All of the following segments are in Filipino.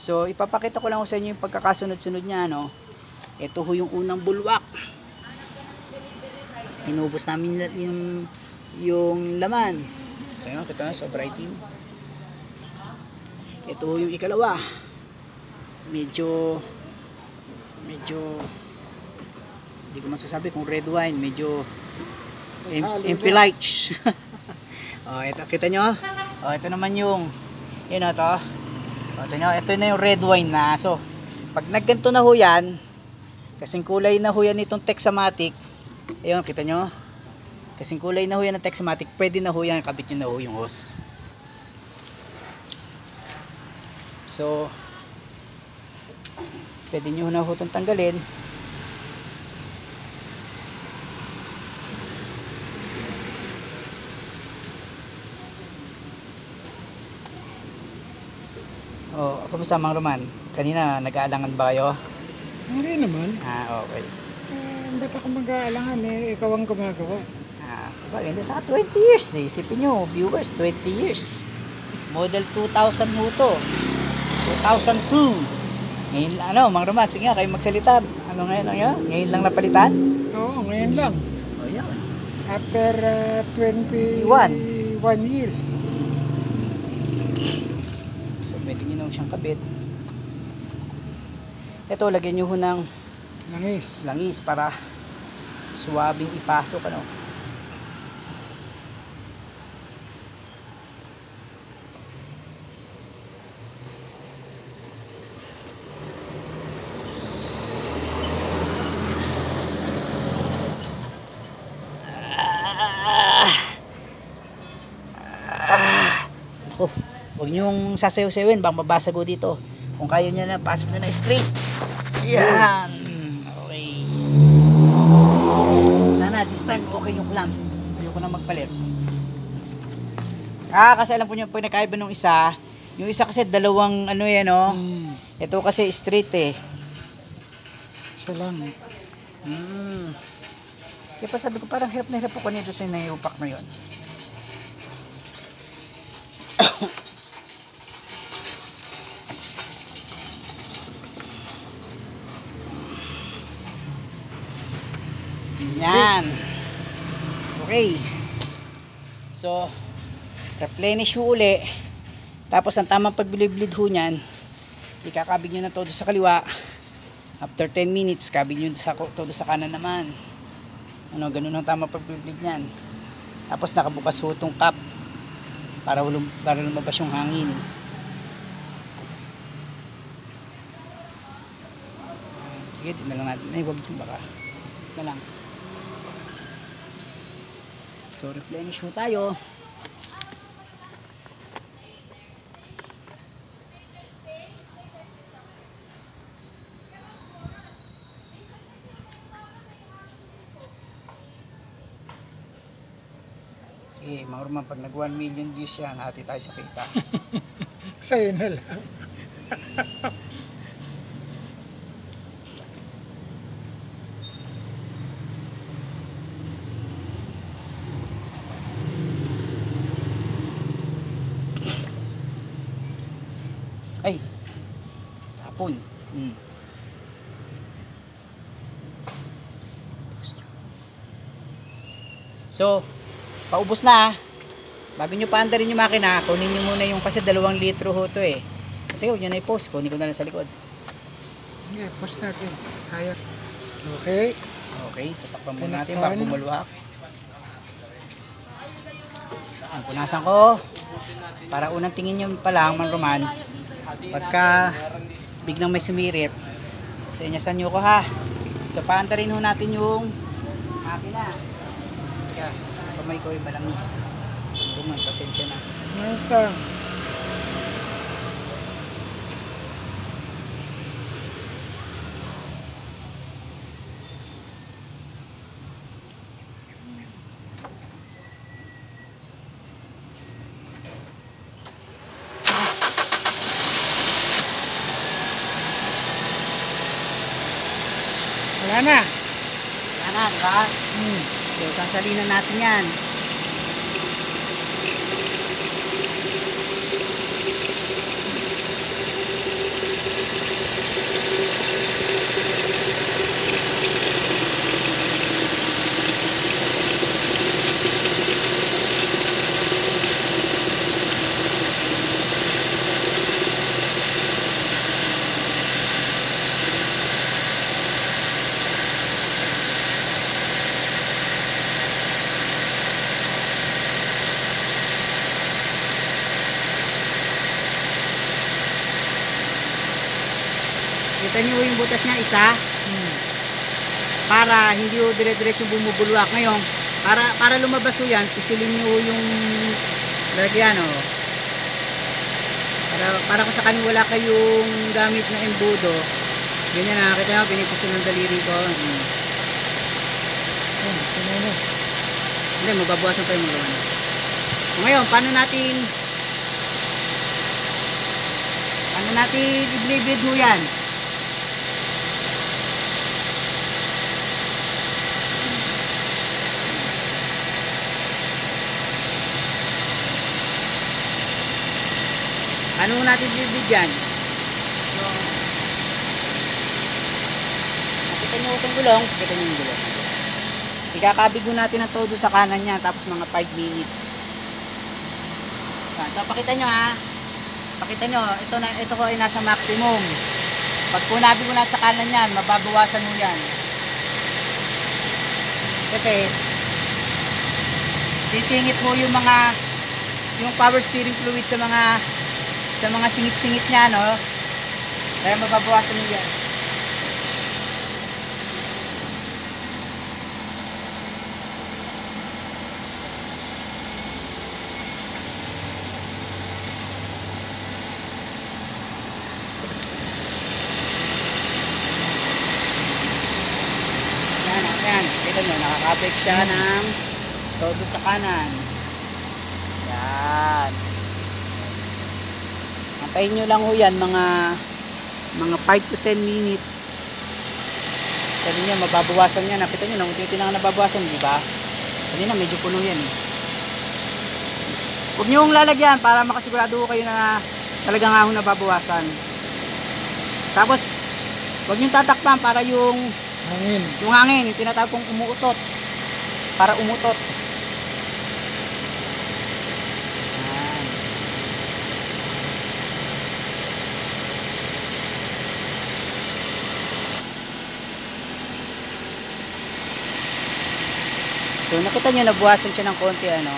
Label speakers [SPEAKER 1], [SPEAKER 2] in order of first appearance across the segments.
[SPEAKER 1] So, ipapakita ko lang sa inyo yung pagkakasunod-sunod niya, no? Ito ho yung unang bulwak. Inubos namin yung laman. So, yun, kita na, sobra itim. Ito ho yung ikalawa. Medyo hindi ko masasabi kung red wine, medyo empilites. Oh, ito, kita nyo? Oh, ito naman yung, yun o to. Oh, ito na yung red wine na. So, pag nagganto na ho yan, kasing kulay na ho yan itong Texamatic, ayun, kita nyo? Kasing kulay na ho yan ng Texamatic, pwede na ho yan, kabit nyo na ho yung hose. So, pwede nyo na ho itong tanggalin. Oh, kamusta Mang Roman? Kanina nag-aalangan ba kayo?
[SPEAKER 2] Hindi naman.
[SPEAKER 1] Okay.
[SPEAKER 2] Ba't ako mag-aalangan ikaw ang gumagawa.
[SPEAKER 1] Sabagay, sa 20 years eh. Isipin nyo, viewers, 20 years. Model 2000 ho to. 2002. Ngayon, Mang Roman, sige nga, kayo magsalita. Ano ngayon? Ngayon lang napalitan?
[SPEAKER 2] Oo, ngayon lang.
[SPEAKER 1] Oh, yan.
[SPEAKER 2] After 21 years.
[SPEAKER 1] So, pwede nyo nung siyang kabit. Ito, lagyan nyo ho ng langis para suwabing ipasok, ano. Ako, huwag nyong sasayaw-sayawin, bang mabasag ko dito. Kung kaya nyo na, pasok nyo na straight. Yan. Okay. Sana this time okay yung clamp. Ayoko na magpalit. Kasi alam po nyo, pag nakaiba nung isa, yung isa kasi dalawang ano yan, no? Ito kasi straight eh.
[SPEAKER 2] Isa lang.
[SPEAKER 1] Kaya pa sabi ko, parang hirap na hirap ako nito sa naiupak na yun. Yan. Okay. So, replenish ho uli. Tapos, ang tamang pagbilid ho niyan, ikakabig nyo na todo sa kaliwa. After 10 minutes, kabig nyo todo sa kanan naman. Ganun ang tamang pagbilid niyan. Tapos, nakabukas ho itong cap para lumabas yung hangin. Sige, din na lang natin. Ay, wag yung baka. Na lang. So, replenish ho tayo. Sige, Maurman, pag nag 1 million views yan, hati tayo sa kita.
[SPEAKER 2] Sa'yo na lang.
[SPEAKER 1] Ay, tapon. So, paubos na. Bago nyo paandarin yung makina, kunin nyo muna yung kasi 2 litro ho to eh. Kasi huwag nyo na i-post, kunin ko na lang sa likod.
[SPEAKER 2] Yeah, post natin. Sayang. Okay.
[SPEAKER 1] Okay, so takpan muna natin bago bumulwak. Ang punasan ko. Para unang tingin nyo pa lang, Man Roman, pagka biglang may sumirit, senyasan nyo ko ha. So paandarin ho natin yung makina. Kaya, pamay ko yung balangis. Roman, pasensya na.
[SPEAKER 2] Nice lang. Wala na.
[SPEAKER 1] Wala na, diba? So, sasalinan natin yan. Kita nyo yung butas niya, isa. Para hindi ho dire-diretso bumubulwak. Ngayon, para lumabas ho yan, pisilin nyo yung lagyan, oh. Para kung sakaling wala kayong gamit na embudo, ganyan na, kita nyo, pinipisil ng daliri ko. Hindi, mababawasan pa yung mga gawa. Ngayon, paano natin i-blade ho yan? Ano natin bibigyan? So, nakita nyo itong gulong. Nakita nyo yung gulong. Ikakabig natin ang todo sa kanan niya. Tapos mga 5 minutes. So, pakita nyo ha. Pakita nyo. Ito ko ay nasa maximum. Pag punabig mo na sa kanan yan, mababawasan mo yan. Kasi, sisingit mo yung power steering fluid sa mga singit-singit niya, no? Kaya mababawasan niyo yan. Yan. Kita nyo, nakakabig siya ng todo sa kanan. Yan. Antayin nyo lang ho yan, mga 5 to 10 minutes. Sabi niya, mababawasan yan. Nakita nyo, unti-unti na nababawasan, di ba? Sabi na, medyo puno yan. Huwag nyo yung lalagyan para makasigurado ho kayo na talagang ahon nababawasan. Tapos, huwag nyo tatakpan para yung hangin, yung tinatawag kong umuutot. Para umutot. So nakita nyo, nabuwasan siya ng konti, ano.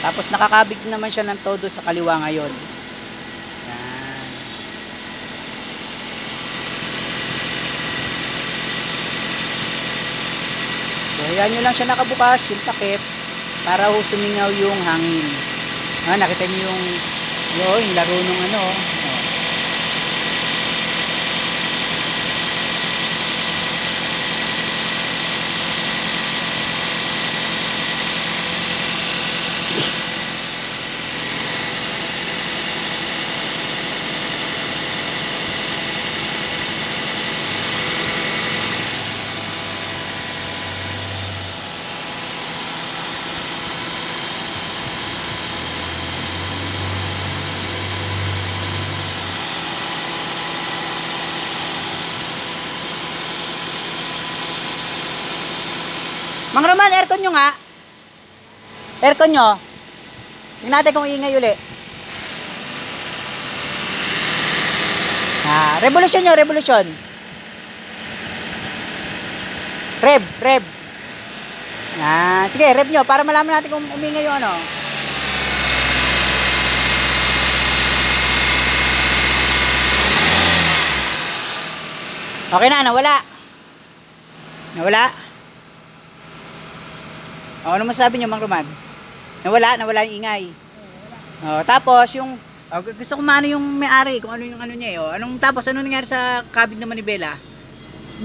[SPEAKER 1] Tapos nakakabig naman siya ng todo sa kaliwa ngayon. Yan. So ayan nyo lang siya nakabukas, yung takip, para ho sumingaw yung hangin. Nakita nyo yung laro nung ano. Mang Roman, aircon nyo nga. Aircon nyo. Tingnan natin kung ingay uli. Revolution nyo, revolution. Rev. Sige, rev nyo para malaman natin kung umingay yung ano. Okay na, nawala. Ano masasabi nyo, Mang Roman? Nawala yung ingay. Tapos yung gusto ko maano yung may-ari, kung ano yung ano niya eh. Tapos ano nangyari sa kabig naman ni Bella?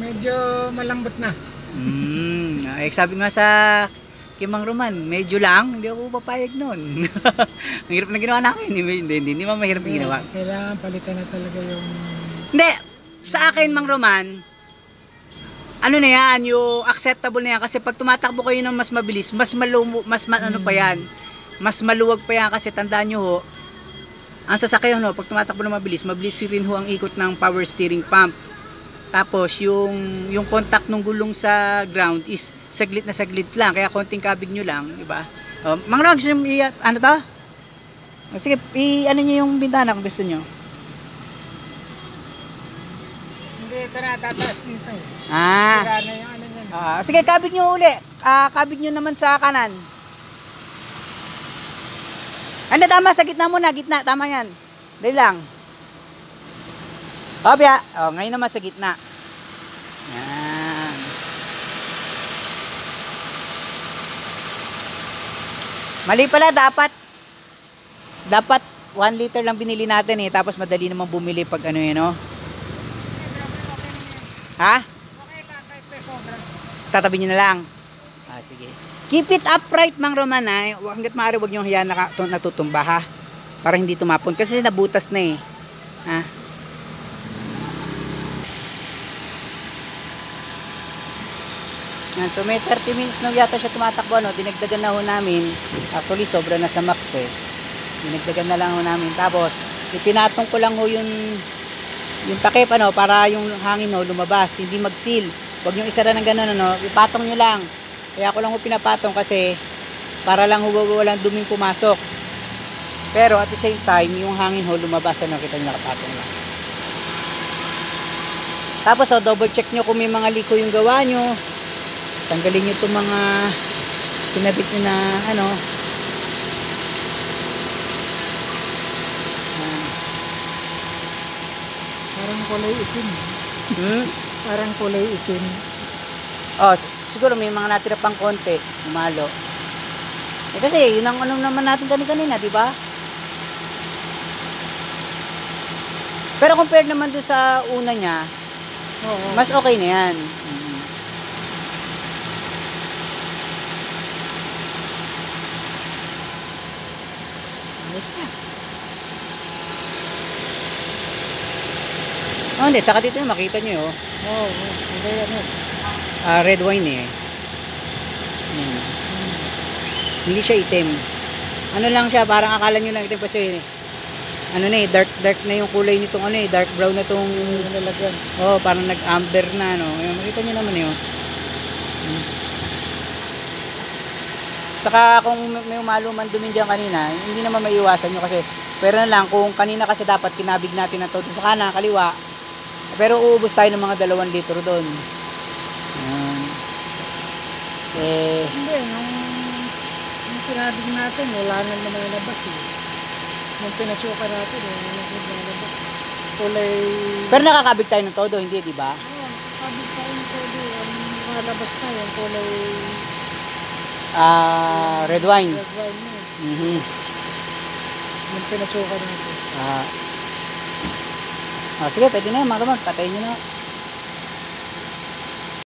[SPEAKER 2] Medyo malambot na.
[SPEAKER 1] Sabi nga sa kay Mang Roman, medyo lang, hindi ako papayag noon. Ang hirap na ginawa namin, hindi mahirap yung ginawa.
[SPEAKER 2] Kailangan palitan na talaga yung...
[SPEAKER 1] Hindi, sa akin, Mang Roman, ano na yan, yung acceptable na yan kasi pag tumatakbo kayo ng mas mabilis, ano pa yan, mas maluwag pa yan kasi tandaan nyo ho, ang sasakyan ho, pag tumatakbo ng mabilis rin ho ang ikot ng power steering pump. Tapos yung contact ng gulong sa ground is saglit na saglit lang, kaya konting kabig nyo lang, diba? Mang Rogs, ano to? Sige, ano nyo yung bintana kung gusto nyo.
[SPEAKER 2] Ito na, tataas dito eh.
[SPEAKER 1] Sira
[SPEAKER 2] na yung ano yan.
[SPEAKER 1] Sige, kabig nyo uli. Kabig nyo naman sa kanan. Tama, sa gitna muna. Gitna, tama yan. Dali lang. Kopya. O, ngayon naman sa gitna. Yan. Mali pala, dapat 1 liter lang binili natin eh. Tapos madali naman bumili pag ano yun, no? Ha?
[SPEAKER 2] Okay lang, kahit may sobra.
[SPEAKER 1] Tatabi nyo na lang. Ah, sige. Keep it upright, Mang Roman, ha? Hanggat maaari, huwag nyo hayaan natutumba, ha? Para hindi tumapon. Kasi nabutas na eh. Ha? Yan, so may 30 minutes nung yata siya tumatakbo, no? Dinagdagan na ho namin. Actually, sobra na sa max eh. Dinagdagan na lang ho namin. Tapos, ipinatong ko lang ho yung takip, ano, para yung hangin ho lumabas. Hindi mag-seal. Huwag nyo isara ng gano'n, ano. Ipatong nyo lang. Kaya ako lang ho pinapatong kasi para lang ho walang duming pumasok. Pero at the same time, yung hangin ho lumabas, ano, kita nyo nakapatong lang. Tapos, double check nyo kung may mga liko yung gawa nyo. Tanggalin nyo itong mga pinabit nyo na ano.
[SPEAKER 2] Parang kulay itim.
[SPEAKER 1] Hmm?
[SPEAKER 2] Parang kulay itim.
[SPEAKER 1] Oh, siguro may mga natira pang konti. Umalo. Eh kasi, yun ang ano naman natin kanina, di ba? Pero compared naman doon sa una niya,
[SPEAKER 2] Oo.
[SPEAKER 1] mas okay na yan.
[SPEAKER 2] Ayos na.
[SPEAKER 1] Oh, hindi. Tsaka dito makita nyo, oh.
[SPEAKER 2] Oo. Hindi ano.
[SPEAKER 1] Red wine eh. Yan. Hindi siya itim. Ano lang siya, parang akala nyo lang itim kasi ano na eh, dark na yung kulay nitong ano eh, dark brown na tong
[SPEAKER 2] Nalagyan.
[SPEAKER 1] oh, parang nag-amber na, no. Ayun, makita nyo naman yun. Saka kung may umaluman dumin dyan kanina, hindi naman maiiwasan nyo kasi, pero na lang, kung kanina kasi dapat kinabig natin ng todo sa kanan, kaliwa, pero uubos tayo ng mga 2 litro doon. Ayan. Eh,
[SPEAKER 2] Hindi, nung pinabig natin, wala na lumalabas eh. Nung pinasukan natin, wala na lumalabas. Kulay...
[SPEAKER 1] pero nakakabig tayo ng todo, hindi, di ba?
[SPEAKER 2] Oo, kabig tayo ng todo. Ang lumalabas na yung kulay...
[SPEAKER 1] Red wine.
[SPEAKER 2] red wine na eh.
[SPEAKER 1] Mhm.
[SPEAKER 2] Nung pinasukan natin.
[SPEAKER 1] Sige, pwede na yun, mga Roman. Patayin nyo na.